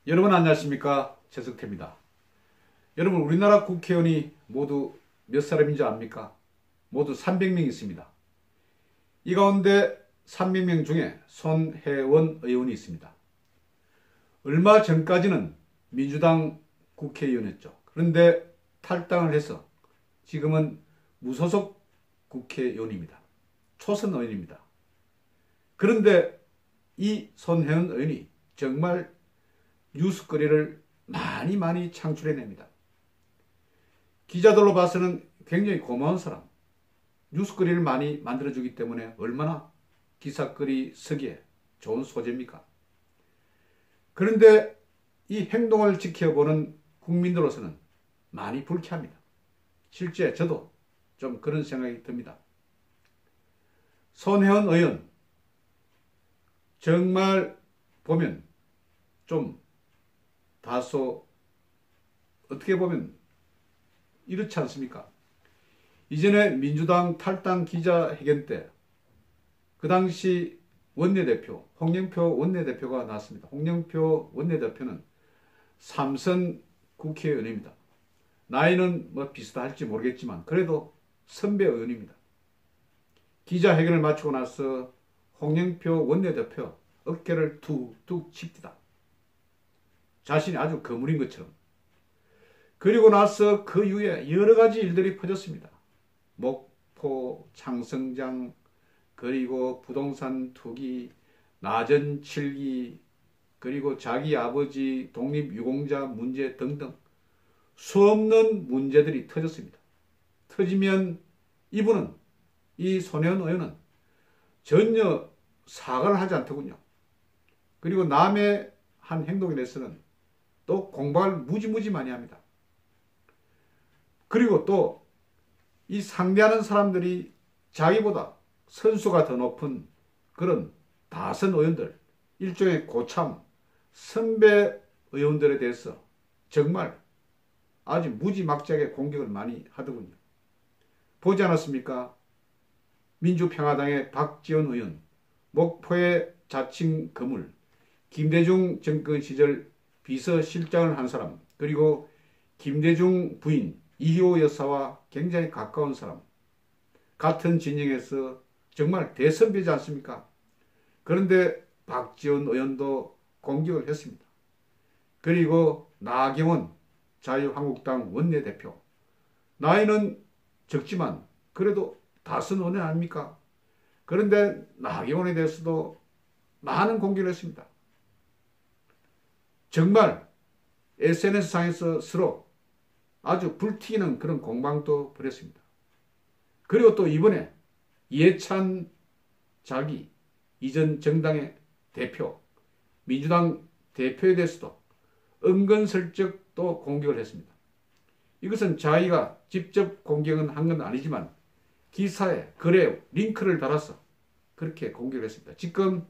여러분 안녕하십니까? 최석태입니다. 여러분 우리나라 국회의원이 모두 몇 사람인지 압니까? 모두 300명 있습니다. 이 가운데 300명 중에 손혜원 의원이 있습니다. 얼마 전까지는 민주당 국회의원이었죠. 그런데 탈당을 해서 지금은 무소속 국회의원입니다. 초선 의원입니다. 그런데 이 손혜원 의원이 정말 뉴스거리를 많이 창출해냅니다. 기자들로 봐서는 굉장히 고마운 사람, 뉴스거리를 많이 만들어주기 때문에 얼마나 기사거리 쓰기에 좋은 소재입니까? 그런데 이 행동을 지켜보는 국민들로서는 많이 불쾌합니다. 실제 저도 좀 그런 생각이 듭니다. 손혜원 의원 정말 보면 좀 다소 어떻게 보면 이렇지 않습니까? 이전에 민주당 탈당 기자회견 때 그 당시 원내대표 홍영표 원내대표가 나왔습니다. 홍영표 원내대표는 삼선 국회의원입니다. 나이는 뭐 비슷할지 모르겠지만 그래도 선배 의원입니다. 기자회견을 마치고 나서 홍영표 원내대표 어깨를 툭툭 칩니다. 자신이 아주 거물인 것처럼. 그리고 나서 그 이후에 여러 가지 일들이 퍼졌습니다. 목포, 창성장, 그리고 부동산 투기, 나전 7기, 그리고 자기 아버지 독립유공자 문제 등등 수없는 문제들이 터졌습니다. 터지면 이분은, 이 손혜원 의원은 전혀 사과를 하지 않더군요. 그리고 남의 한 행동에 대해서는 또 공박을 무지무지 많이 합니다. 그리고 또 이 상대하는 사람들이 자기보다 선수가 더 높은 그런 다선 의원들, 일종의 고참 선배 의원들에 대해서 정말 아주 무지막지하게 공격을 많이 하더군요. 보지 않았습니까? 민주평화당의 박지원 의원, 목포의 자칭 거물, 김대중 정권 시절 비서실장을 한 사람, 그리고 김대중 부인 이효 여사와 굉장히 가까운 사람, 같은 진영에서 정말 대선배지 않습니까? 그런데 박지원 의원도 공격을 했습니다. 그리고 나경원 자유한국당 원내대표, 나이는 적지만 그래도 다선 의원 아닙니까? 그런데 나경원에 대해서도 많은 공격을 했습니다. 정말 SNS상에서 서로 아주 불튀는 그런 공방도 벌였습니다. 그리고 또 이번에 이해찬 자기 이전 정당의 대표, 민주당 대표에 대해서도 은근슬쩍 또 공격을 했습니다. 이것은 자기가 직접 공격은 한 건 아니지만 기사에 글에 링크를 달아서 그렇게 공격을 했습니다. 지금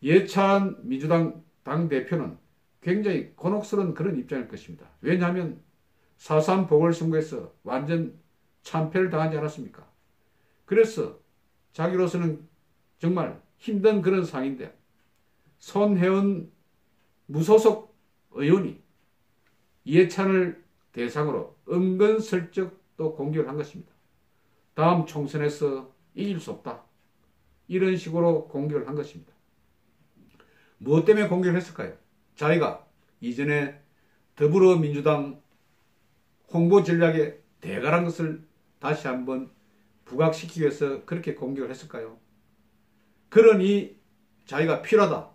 이해찬 민주당 당대표는 굉장히 곤혹스러운 그런 입장일 것입니다. 왜냐하면 4.3 보궐선거에서 완전 참패를 당하지 않았습니까? 그래서 자기로서는 정말 힘든 그런 상황인데 손혜원 무소속 의원이 이해찬을 대상으로 은근슬쩍 또 공격을 한 것입니다. 다음 총선에서 이길 수 없다. 이런 식으로 공격을 한 것입니다. 무엇 때문에 공격을 했을까요? 자기가 이전에 더불어민주당 홍보 전략에 대가란 것을 다시 한번 부각시키기 위해서 그렇게 공격을 했을까요? 그러니 자기가 필요하다.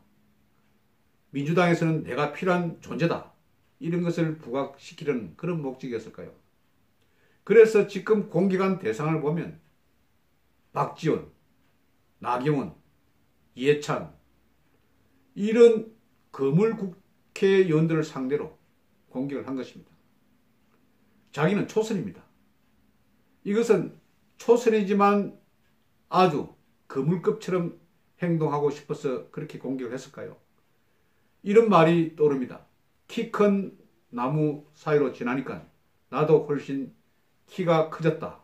민주당에서는 내가 필요한 존재다. 이런 것을 부각시키려는 그런 목적이었을까요? 그래서 지금 공격한 대상을 보면 박지원, 나경원, 이해찬 이런 거물 국회의원들을 상대로 공격을 한 것입니다. 자기는 초선입니다. 이것은 초선이지만 아주 거물급처럼 행동하고 싶어서 그렇게 공격을 했을까요? 이런 말이 떠오릅니다. 키 큰 나무 사이로 지나니까 나도 훨씬 키가 커졌다.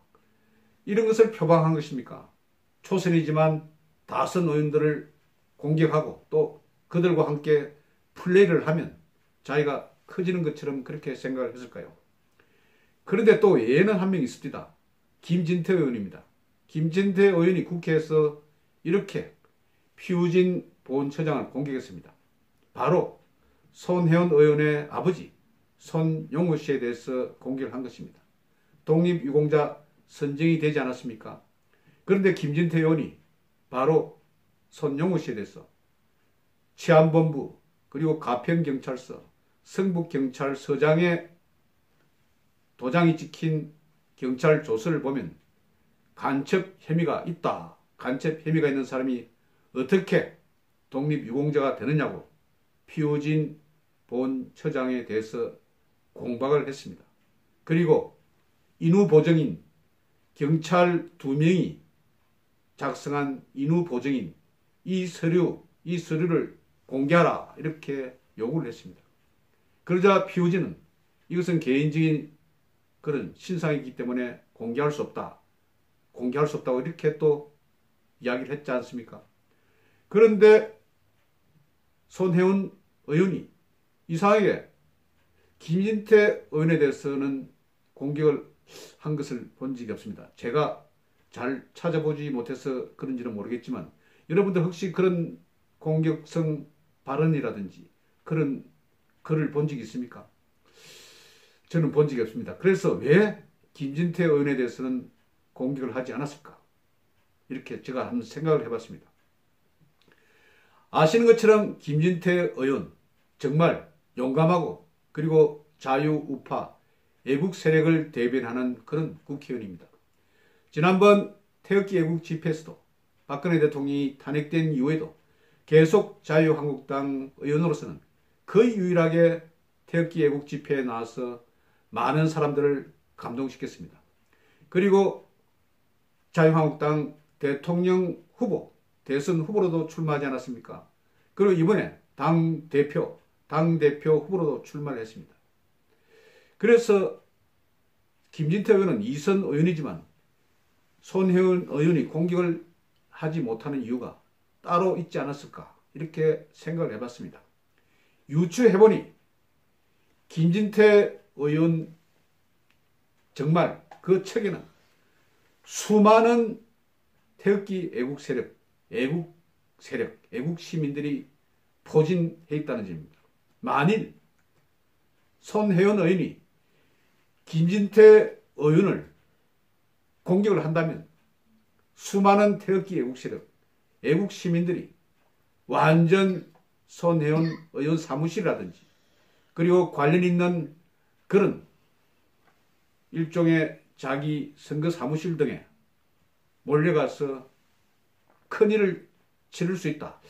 이런 것을 표방한 것입니까? 초선이지만 다선 의원들을 공격하고 또 그들과 함께 플레이를 하면 자기가 커지는 것처럼 그렇게 생각을 했을까요? 그런데 또 예는 한 명 있습니다. 김진태 의원입니다. 김진태 의원이 국회에서 이렇게 피우진 보훈처장을 공격했습니다. 바로 손혜원 의원의 아버지 손용호 씨에 대해서 공격을 한 것입니다. 독립유공자 선정이 되지 않았습니까? 그런데 김진태 의원이 바로 손용호 씨에 대해서 치안본부 그리고 가평경찰서 성북경찰서장의 도장이 찍힌 경찰 조서를 보면 간첩 혐의가 있다. 간첩 혐의가 있는 사람이 어떻게 독립유공자가 되느냐고 피우진 보훈처장에 대해서 공박을 했습니다. 그리고 인후보정인 경찰 2명이 작성한 인후보정인 이 서류를 공개하라 이렇게 요구를 했습니다. 그러자 피우진은 이것은 개인적인 그런 신상이기 때문에 공개할 수 없다고 이렇게 또 이야기를 했지 않습니까? 그런데 손혜원 의원이 이상하게 김진태 의원에 대해서는 공격을 한 것을 본 적이 없습니다. 제가 잘 찾아보지 못해서 그런지는 모르겠지만 여러분들 혹시 그런 공격성 발언이라든지 그런 글을 본 적이 있습니까? 저는 본 적이 없습니다. 그래서 왜 김진태 의원에 대해서는 공격을 하지 않았을까? 이렇게 제가 한번 생각을 해봤습니다. 아시는 것처럼 김진태 의원 정말 용감하고 그리고 자유우파 애국 세력을 대변하는 그런 국회의원입니다. 지난번 태극기 애국 집회에서도 박근혜 대통령이 탄핵된 이후에도 계속 자유한국당 의원으로서는 거의 유일하게 태극기 애국 집회에 나와서 많은 사람들을 감동시켰습니다. 그리고 자유한국당 대통령 후보, 대선 후보로도 출마하지 않았습니까? 그리고 이번에 당대표 후보로도 출마를 했습니다. 그래서 김진태 의원은 2선 의원이지만 손혜원 의원이 공격을 하지 못하는 이유가 따로 있지 않았을까 이렇게 생각을 해봤습니다. 유추해보니 김진태 의원 정말 그 책에는 수많은 태극기 애국 세력, 애국 시민들이 포진해 있다는 점입니다. 만일 손혜원 의원이 김진태 의원을 공격을 한다면 수많은 태극기 애국 세력, 애국 시민들이 완전 손혜원 의원 사무실이라든지 그리고 관련 있는 그런 일종의 자기 선거 사무실 등에 몰려가서 큰일을 치를 수 있다.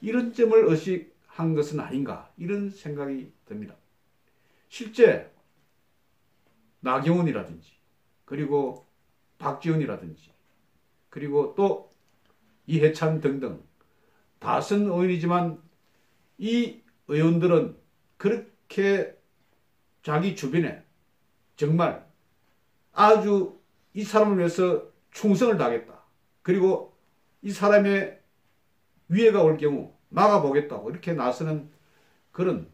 이런 점을 의식한 것은 아닌가 이런 생각이 듭니다. 실제 나경원이라든지 그리고 박지원이라든지 그리고 또 이해찬 등등 다선 의원이지만 이 의원들은 그렇게 자기 주변에 정말 아주 이 사람을 위해서 충성을 다하겠다. 그리고 이 사람의 위해가 올 경우 막아보겠다고 이렇게 나서는 그런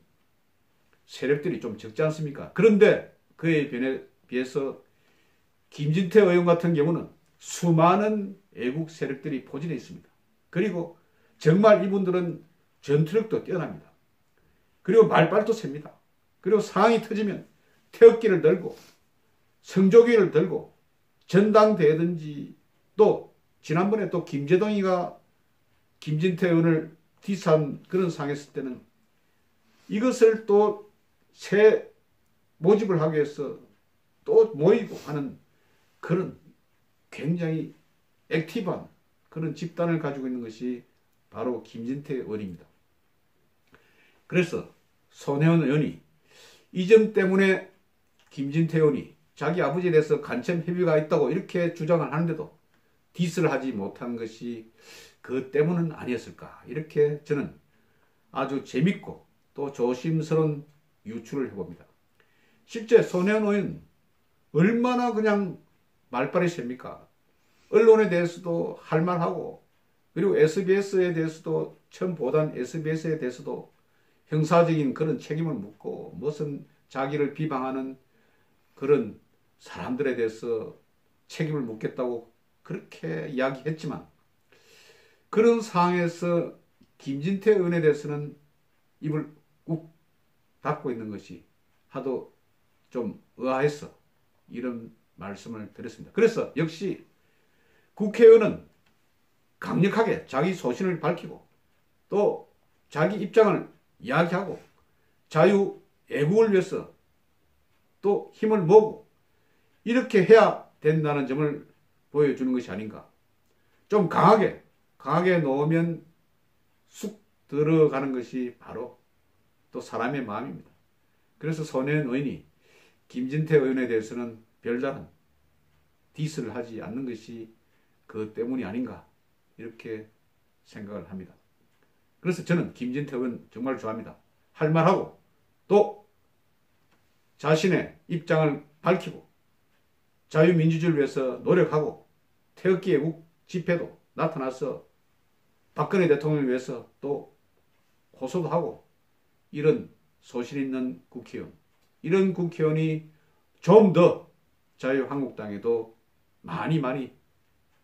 세력들이 좀 적지 않습니까? 그런데 그에 비해서 김진태 의원 같은 경우는 수많은 애국 세력들이 포진해 있습니다. 그리고 정말 이분들은 전투력도 뛰어납니다. 그리고 말빨도 셉니다. 그리고 상황이 터지면 태극기를 들고 성조기를 들고 전당대회든지 또 지난번에 또 김재동이가 김진태 의원을 디스한 그런 상황했을 때는 이것을 또 새 모집을 하기 위해서 또 모이고 하는 그런 굉장히 액티브한 그런 집단을 가지고 있는 것이 바로 김진태 의원입니다. 그래서 손혜원 의원이 이 점 때문에 김진태 의원이 자기 아버지에 대해서 간첩 협의가 있다고 이렇게 주장을 하는데도 디스를 하지 못한 것이 그 때문은 아니었을까 이렇게 저는 아주 재밌고 또 조심스러운 유추를 해봅니다. 실제 손혜원 의원 얼마나 그냥 말빨이 셉니까? 언론에 대해서도 할 말하고 그리고 SBS에 대해서도 처음 보던 SBS에 대해서도 형사적인 그런 책임을 묻고 무슨 자기를 비방하는 그런 사람들에 대해서 책임을 묻겠다고 그렇게 이야기했지만 그런 상황에서 김진태 의원에 대해서는 입을 꾹 닫고 있는 것이 하도 좀 의아해서 이런 말씀을 드렸습니다. 그래서 역시 국회의원은 강력하게 자기 소신을 밝히고 또 자기 입장을 이야기하고 자유 애국을 위해서 또 힘을 모으고 이렇게 해야 된다는 점을 보여주는 것이 아닌가. 좀 강하게 놓으면 쑥 들어가는 것이 바로 또 사람의 마음입니다. 그래서 손혜원 의원이 김진태 의원에 대해서는 별다른 디스를 하지 않는 것이 그 때문이 아닌가 이렇게 생각을 합니다. 그래서 저는 김진태 의원 정말 좋아합니다. 할 말하고 또 자신의 입장을 밝히고 자유민주주의를 위해서 노력하고 태극기 애국 집회도 나타나서 박근혜 대통령을 위해서 또 호소도 하고 이런 소신 있는 국회의원, 이런 국회의원이 좀 더 자유한국당에도 많이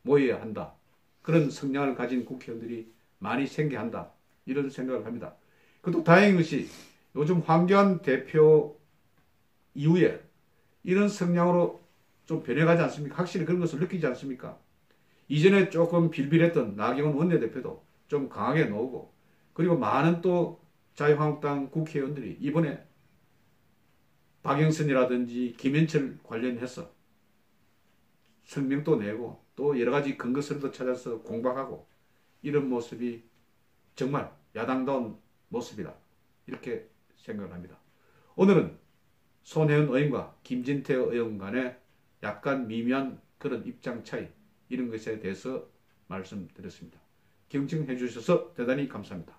모여야 한다. 그런 성향을 가진 국회의원들이 많이 생겨야 한다. 이런 생각을 합니다. 그것도 다행인 것이 요즘 황교안 대표 이후에 이런 성향으로 좀 변해가지 않습니까? 확실히 그런 것을 느끼지 않습니까? 이전에 조금 빌빌했던 나경원 원내대표도 좀 강하게 나오고 그리고 많은 또 자유한국당 국회의원들이 이번에 박영선이라든지 김현철 관련해서 성명도 내고 또 여러 가지 근거서도 찾아서 공박하고 이런 모습이 정말 야당다운 모습이다. 이렇게 생각을 합니다. 오늘은 손혜원 의원과 김진태 의원 간의 약간 미묘한 그런 입장 차이 이런 것에 대해서 말씀드렸습니다. 경청해 주셔서 대단히 감사합니다.